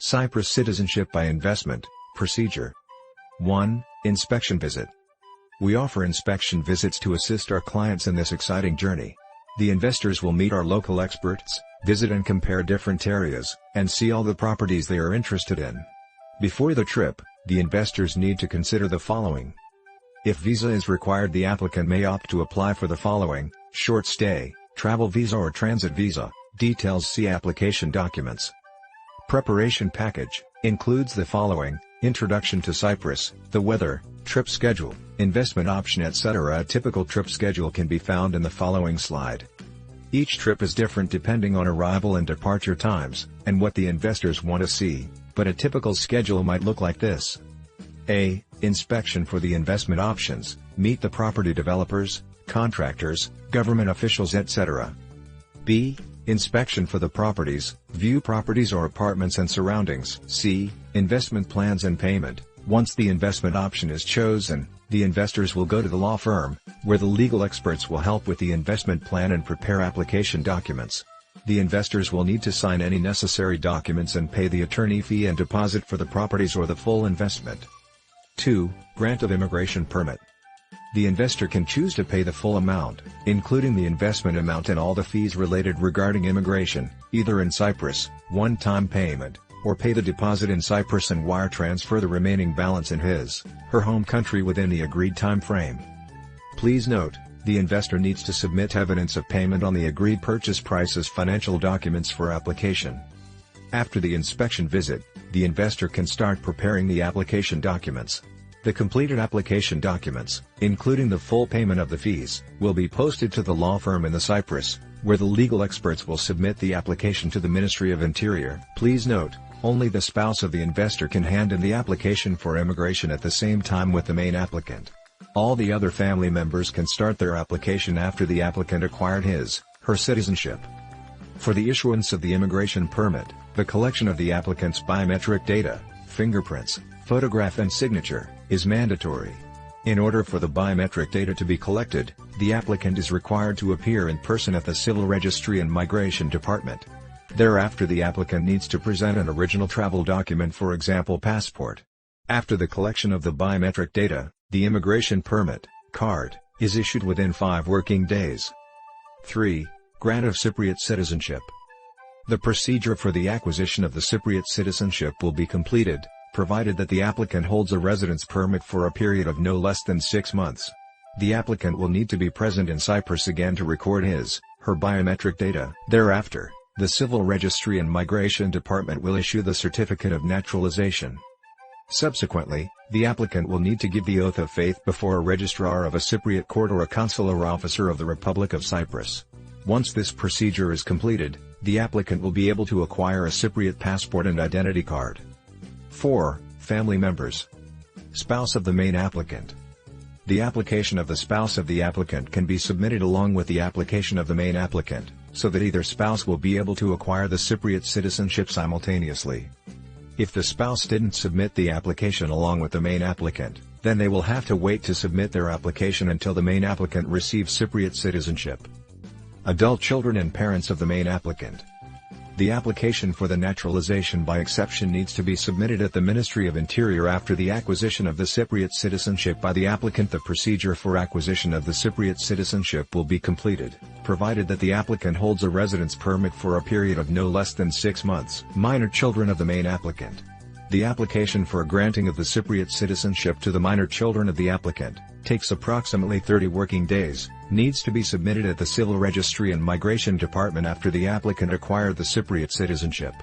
Cyprus Citizenship-By-Investment, Procedure 1. Inspection Visit. We offer inspection visits to assist our clients in this exciting journey. The investors will meet our local experts, visit and compare different areas, and see all the properties they are interested in. Before the trip, the investors need to consider the following. If visa is required, the applicant may opt to apply for the following: short stay, travel visa or transit visa. Details see application documents. Preparation package includes the following: introduction to Cyprus, the weather, trip schedule, investment option, etc. A typical trip schedule can be found in the following slide. Each trip is different depending on arrival and departure times, and what the investors want to see, but a typical schedule might look like this. A. Inspection for the investment options, meet the property developers, contractors, government officials, etc. B. Inspection for the properties, view properties or apartments and surroundings. C. Investment plans and payment. Once the investment option is chosen, the investors will go to the law firm, where the legal experts will help with the investment plan and prepare application documents. The investors will need to sign any necessary documents and pay the attorney fee and deposit for the properties or the full investment. 2. Grant of immigration permit. The investor can choose to pay the full amount, including the investment amount and all the fees related regarding immigration, either in Cyprus, one-time payment, or pay the deposit in Cyprus and wire transfer the remaining balance in her home country within the agreed time frame. Please note, the investor needs to submit evidence of payment on the agreed purchase price as financial documents for application. After the inspection visit, the investor can start preparing the application documents. The completed application documents, including the full payment of the fees, will be posted to the law firm in the Cyprus, where the legal experts will submit the application to the Ministry of Interior. Please note, only the spouse of the investor can hand in the application for immigration at the same time with the main applicant. All the other family members can start their application after the applicant acquired her citizenship. For the issuance of the immigration permit, the collection of the applicant's biometric data, fingerprints, photograph and signature, is mandatory. In order for the biometric data to be collected, the applicant is required to appear in person at the Civil Registry and Migration Department. Thereafter, the applicant needs to present an original travel document, for example passport. After the collection of the biometric data, the immigration permit, card, is issued within 5 working days. 3. Grant of Cypriot citizenship. The procedure for the acquisition of the Cypriot citizenship will be completed, provided that the applicant holds a residence permit for a period of no less than 6 months. The applicant will need to be present in Cyprus again to record her biometric data. Thereafter, the Civil Registry and Migration Department will issue the certificate of naturalization. Subsequently, the applicant will need to give the oath of faith before a registrar of a Cypriot court or a consular officer of the Republic of Cyprus. Once this procedure is completed, the applicant will be able to acquire a Cypriot passport and identity card. 4. Family members. Spouse of the main applicant. The application of the spouse of the applicant can be submitted along with the application of the main applicant, so that either spouse will be able to acquire the Cypriot citizenship simultaneously. If the spouse didn't submit the application along with the main applicant, then they will have to wait to submit their application until the main applicant receives Cypriot citizenship. Adult children and parents of the main applicant. The application for the naturalization by exception needs to be submitted at the Ministry of Interior after the acquisition of the Cypriot citizenship by the applicant. The procedure for acquisition of the Cypriot citizenship will be completed, provided that the applicant holds a residence permit for a period of no less than 6 months. Minor children of the main applicant. The application for a granting of the Cypriot citizenship to the minor children of the applicant takes approximately 30 working days, needs to be submitted at the Civil Registry and Migration Department after the applicant acquired the Cypriot citizenship.